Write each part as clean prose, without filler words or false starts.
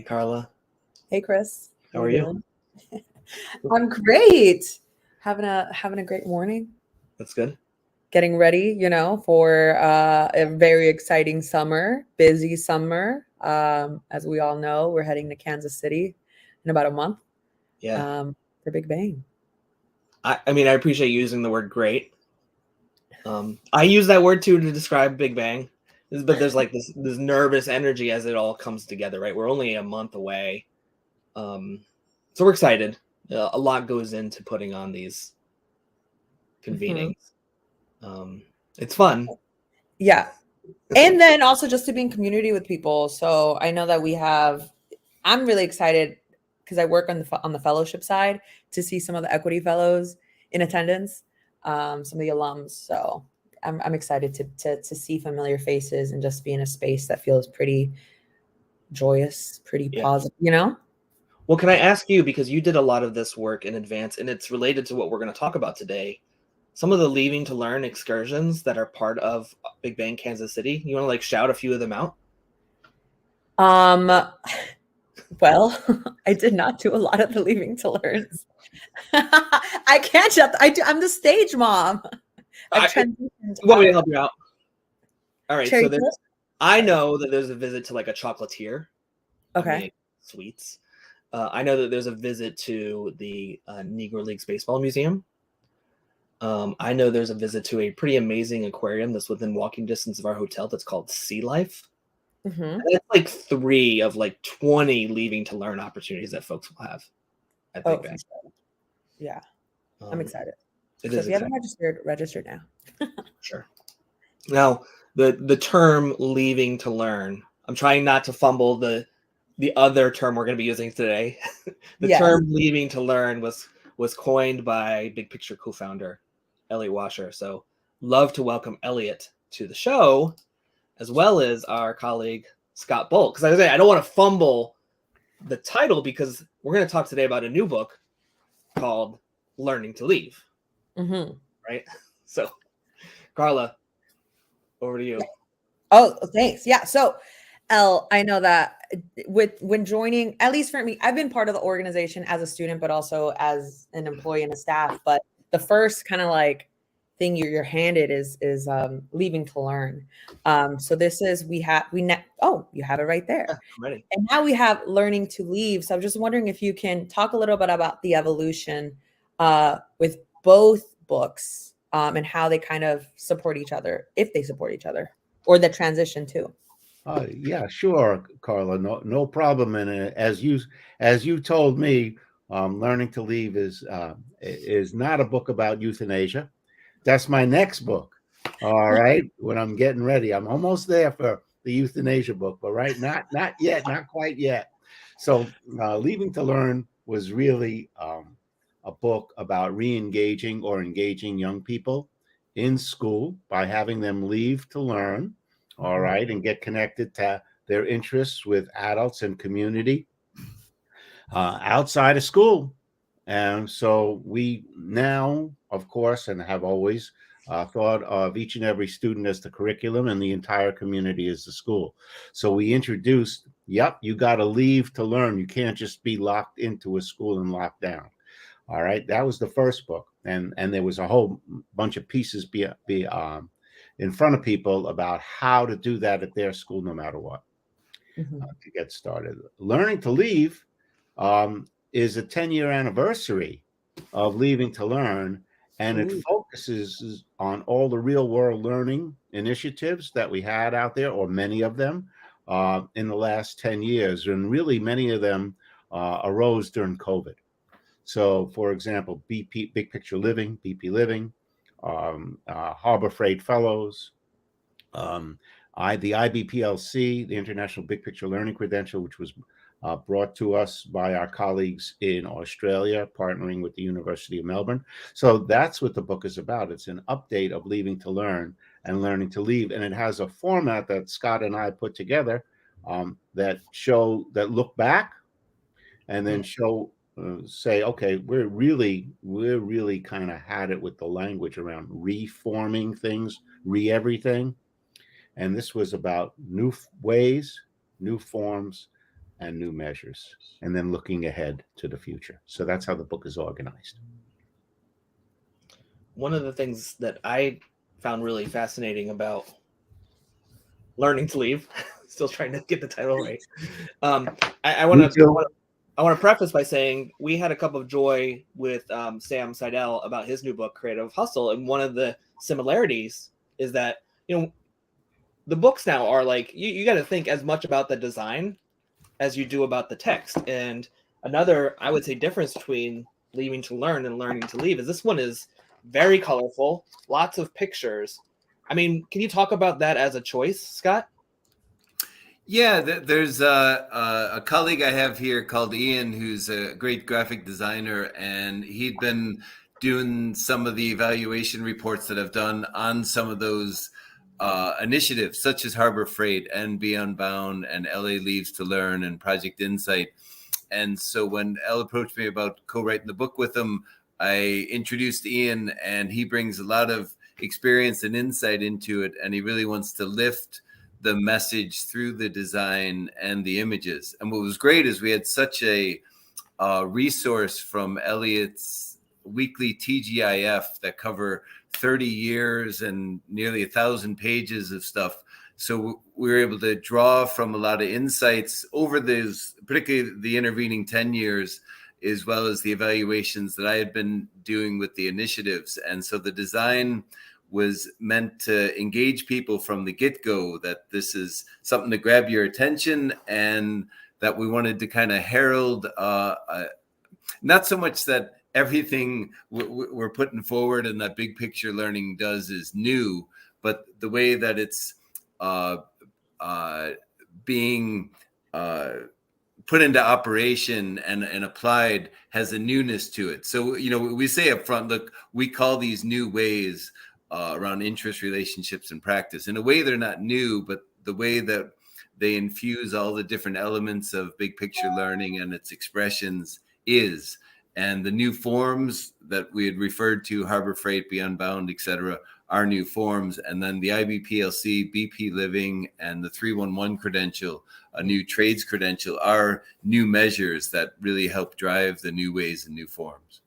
Carla. Hey, Chris. How are you? Doing? I'm great. Having a great morning. That's good. Getting ready, for a very exciting summer, busy summer. As we all know, we're heading to Kansas City in about a month. Yeah. For Big Bang. I mean, I appreciate you using the word great. I use that word too to describe Big Bang, but there's like this nervous energy as it all comes together, right? We're only a month away. So we're excited. A lot goes into putting on these convenings. It's fun. Yeah. And then also just to be in community with people. So I know that I'm really excited because I work on the fellowship side to see some of the equity fellows in attendance, some of the alums. So I'm excited to see familiar faces and just be in a space that feels pretty joyous, pretty positive, Well, can I ask you, because you did a lot of this work in advance and it's related to what we're going to talk about today, some of the Leaving to Learn excursions that are part of Big Bang Kansas City, you want to shout a few of them out? Well, I did not do a lot of the Leaving to Learns. I can't shut. I'm the stage mom. I've transitioned. You want me to help you out? All right. Cherry So I know that there's a visit to like a chocolatier. Okay. Sweets. I know that there's a visit to the Negro Leagues Baseball Museum. I know there's a visit to a pretty amazing aquarium that's within walking distance of our hotel that's called Sea Life. Mm-hmm. That's like 3 of 20 Leaving to Learn opportunities that folks will have at Big Bang. Sure. Yeah, I'm excited. So if you haven't register now. Sure. Now, the term Leaving to Learn, I'm trying not to fumble the other term we're going to be using today. The term Leaving to Learn was coined by Big Picture co-founder Elliot Washer. So love to welcome Elliot to the show, as well as our colleague Scott Bolt. Because I don't want to fumble the title, because we're going to talk today about a new book called Learning to Leave. Mm-hmm. Right? So, Carla, over to you. Oh, thanks. Yeah. So, Elle, I know that when joining, at least for me, I've been part of the organization as a student, but also as an employee and a staff. But the first kind of thing you're handed is Leaving to Learn. So this is you have it right there. Yeah, I'm ready. And now we have Learning to Leave. So I'm just wondering if you can talk a little bit about the evolution with both books and how they kind of support each other, if they support each other, or the transition too. Yeah, sure, Carla. No problem. And as you told me, Learning to Leave is not a book about euthanasia. That's my next book. All right, when I'm getting ready, I'm almost there for the euthanasia book, but not yet, not quite yet. So, Leaving to Learn was really a book about re-engaging or engaging young people in school by having them leave to learn. All right, and get connected to their interests with adults and community outside of school. And so we now, of course, and have always thought of each and every student as the curriculum and the entire community as the school. So we introduced, you got to leave to learn. You can't just be locked into a school and locked down. All right, that was the first book. And there was a whole bunch of pieces in front of people about how to do that at their school, no matter what, to get started. Learning to Leave is a 10-year anniversary of Leaving to Learn, and it focuses on all the real world learning initiatives that we had out there, or many of them, in the last 10 years. And really, many of them arose during COVID. So, for example, Big Picture Living, BP Living, Harbor Freight Fellows, the IBPLC, the International Big Picture Learning Credential, which was brought to us by our colleagues in Australia, partnering with the University of Melbourne. So that's what the book is about. It's an update of Leaving to Learn and Learning to Leave. And it has a format that Scott and I put together that look back and then say, okay, we're really kind of had it with the language around reforming things, everything. And this was about new ways, new forms, and new measures, and then looking ahead to the future. So that's how the book is organized. One of the things that I found really fascinating about Learning to Leave, still trying to get the title right. I want to preface by saying we had a cup of joy with Sam Seidel about his new book, Creative Hustle, and one of the similarities is that the books now are like you got to think as much about the design as you do about the text. And another, I would say, difference between Leaving to Learn and Learning to Leave is this one is very colorful, lots of pictures. I mean, can you talk about that as a choice, Scott? Yeah, there's a colleague I have here called Ian, who's a great graphic designer, and he'd been doing some of the evaluation reports that I've done on some of those initiatives, such as Harbor Freight and Be Unbound and LA Leaves to Learn and Project Insight. And so when Elle approached me about co-writing the book with him, I introduced Ian, and he brings a lot of experience and insight into it, and he really wants to lift the message through the design and the images. And what was great is we had such a resource from Elliot's weekly TGIF that cover 30 years and nearly 1,000 pages of stuff. So we were able to draw from a lot of insights over those, particularly the intervening 10 years, as well as the evaluations that I had been doing with the initiatives. And so the design was meant to engage people from the get-go, that this is something to grab your attention, and that we wanted to kind of herald, not so much that everything we're putting forward and that big picture learning does is new, but the way that it's being put into operation and applied has a newness to it. So, we say up front, look, we call these new ways around interest, relationships, and practice. In a way, they're not new, but the way that they infuse all the different elements of big picture learning and its expressions is. And the new forms that we had referred to, Harbor Freight, Be Unbound, et cetera, are new forms. And then the IBPLC, BP Living, and the 311 credential, a new trades credential, are new measures that really help drive the new ways and new forms.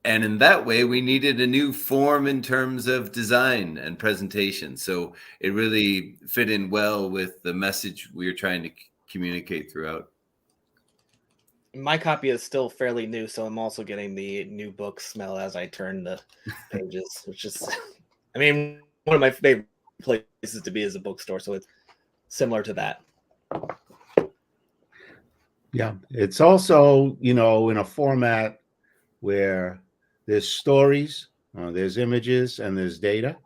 And in that way, we needed a new form in terms of design and presentation. So it really fit in well with the message we were trying to communicate throughout. My copy is still fairly new, so I'm also getting the new book smell as I turn the pages, which is, I mean, one of my favorite places to be is a bookstore. So it's similar to that. Yeah. It's also, in a format where there's stories, there's images, and there's data,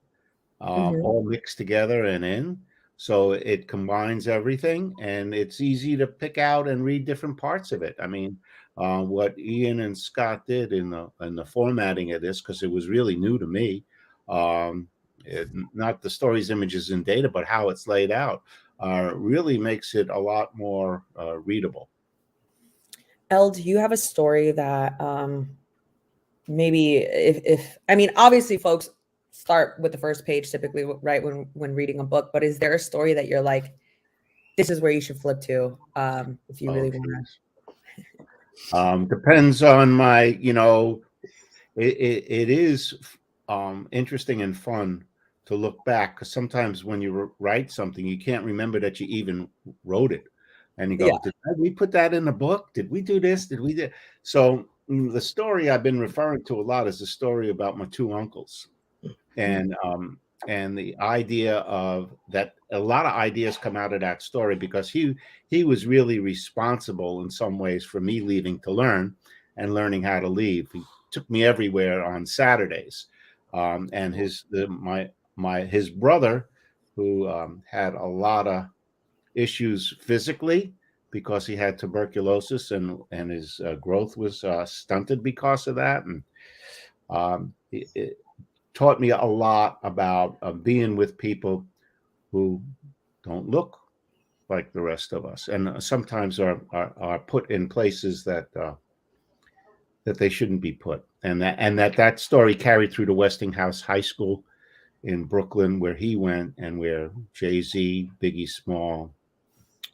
all mixed together and in. So it combines everything, and it's easy to pick out and read different parts of it. I mean, what Ian and Scott did in the formatting of this, because it was really new to me, not the stories, images, and data, but how it's laid out, really makes it a lot more readable. Elle, do you have a story that maybe if I mean, obviously folks start with the first page typically, right, when reading a book, but is there a story that you're like, this is where you should flip to if you really want to? Depends on my, it is interesting and fun to look back, because sometimes when you write something, you can't remember that you even wrote it. And you go, did we put that in the book? Did we do this? Did we do? So the story I've been referring to a lot is the story about my two uncles. And the idea of that, a lot of ideas come out of that story, because he was really responsible in some ways for me leaving to learn and learning how to leave. He took me everywhere on Saturdays. And his brother, who had a lot of issues physically because he had tuberculosis, and his growth was stunted because of that. And it taught me a lot about being with people who don't look like the rest of us, and sometimes are put in places that they shouldn't be put. And that story carried through to Westinghouse High School in Brooklyn, where he went, and where Jay-Z, Biggie Small,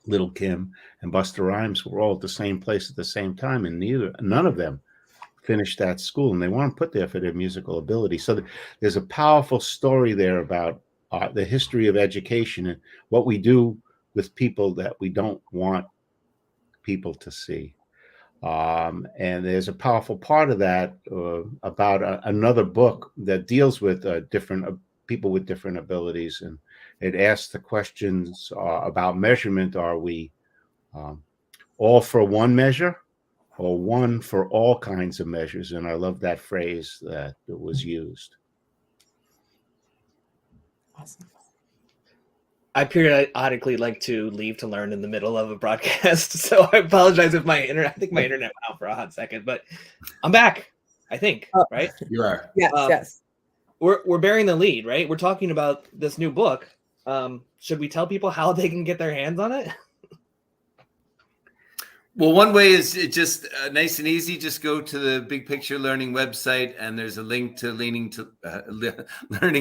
Little Kim and Busta Rhymes were all at the same place at the same time, and none of them finished that school, and they weren't put there for their musical ability. So there's a powerful story there about the history of education and what we do with people that we don't want people to see. And there's a powerful part of that about another book that deals with different people with different abilities, and it asks the questions about measurement. Are we all for one measure, or one for all kinds of measures? And I love that phrase that was used. Awesome. I periodically like to leave to learn in the middle of a broadcast, so I apologize if my internet. I think my internet went out for a hot second, but I'm back. I think, right? You are. Yes, yes. We're bearing the lead, right? We're talking about this new book. Should we tell people how they can get their hands on it? Well, one way is it just nice and easy. Just go to the Big Picture Learning website, and there's a link to Learning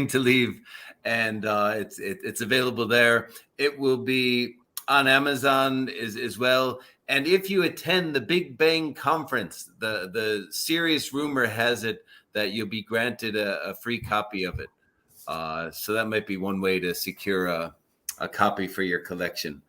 to Leave, and it's available there. It will be on Amazon as well. And if you attend the Big Bang conference, the serious rumor has it that you'll be granted a free copy of it. So that might be one way to secure a copy for your collection.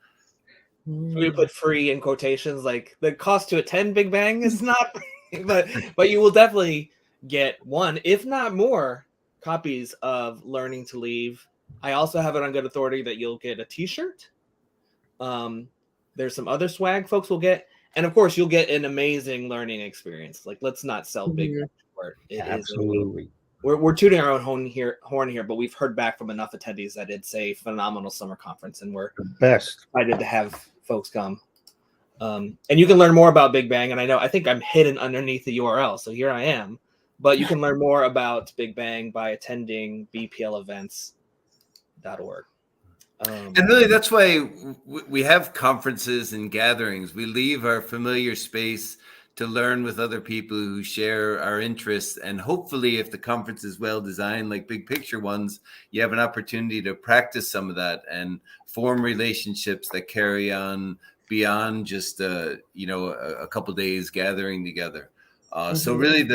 We put free in quotations, like the cost to attend Big Bang is not free, but you will definitely get one, if not more, copies of Learning to Leave. I also have it on good authority that you'll get a t-shirt. There's some other swag folks will get, and of course you'll get an amazing learning experience. Like, let's not sell Big Bang short. Absolutely. We're tooting our own horn here, but we've heard back from enough attendees that it's a phenomenal summer conference, and we're The best. excited to have folks come. And you can learn more about Big Bang, and I think I'm hidden underneath the URL, so here I am. But you can learn more about Big Bang by attending bplevents.org. And really, that's why we have conferences and gatherings. We leave our familiar space to learn with other people who share our interests. And hopefully, if the conference is well designed, like Big Picture ones, you have an opportunity to practice some of that and form relationships that carry on beyond just a couple days gathering together. So really,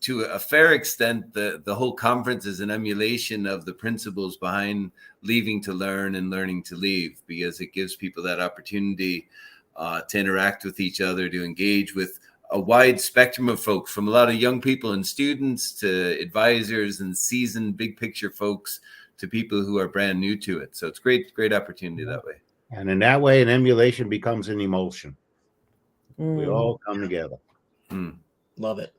to a fair extent, the whole conference is an emulation of the principles behind Leaving to Learn and Learning to Leave, because it gives people that opportunity to interact with each other, to engage with a wide spectrum of folks, from a lot of young people and students to advisors and seasoned big picture folks to people who are brand new to it. So it's great opportunity that way. And in that way, an emulation becomes an emulsion. We all come together. Love it.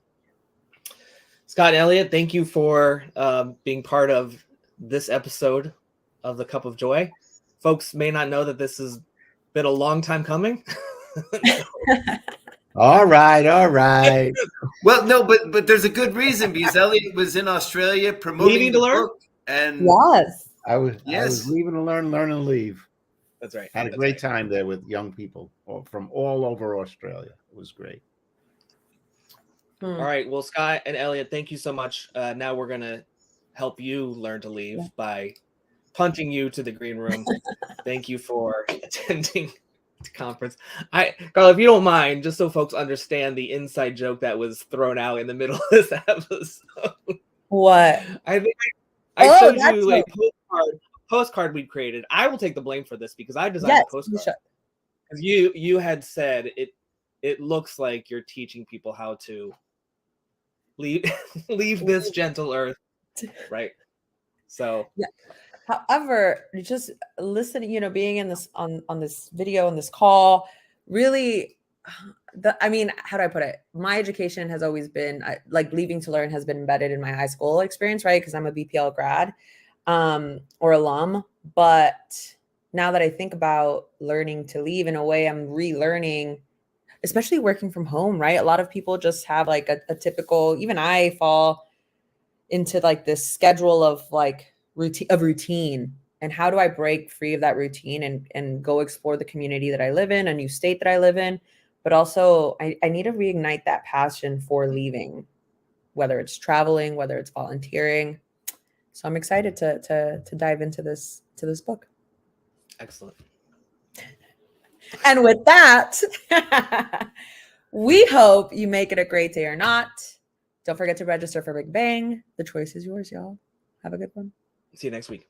Scott and Elliot, thank you for being part of this episode of The Cup of Joy. Folks may not know that this has been a long time coming. All right. Well, no, but there's a good reason, because Elliot was in Australia promoting Leaving to the Learn? book, and Yes. I was leaving to learn and leave. That's right. Had a great time there with young people from all over Australia. It was great. All right. Well, Scott and Elliot, thank you so much. Now we're going to help you learn to leave by punting you to the green room. Thank you for attending the conference. Carl, if you don't mind, just so folks understand the inside joke that was thrown out in the middle of this episode. What? I think I showed you a postcard we created. I will take the blame for this because I designed the postcard. Because you had said it looks like you're teaching people how to leave this gentle earth, right? So yeah. However, just listening, being in this on this video and this call, really, how do I put it? My education has always been like Leaving to Learn has been embedded in my high school experience, right? Because I'm a BPL grad or alum. But now that I think about learning to leave, in a way, I'm relearning, especially working from home, right? A lot of people just have like a typical, even I fall into like this schedule of like routine. And how do I break free of that routine and go explore the community that I live in, a new state that I live in? But also I need to reignite that passion for leaving, whether it's traveling, whether it's volunteering. So I'm excited to dive into this book. Excellent. And with that, we hope you make it a great day or not. Don't forget to register for Big Bang. The choice is yours, y'all. Have a good one. See you next week.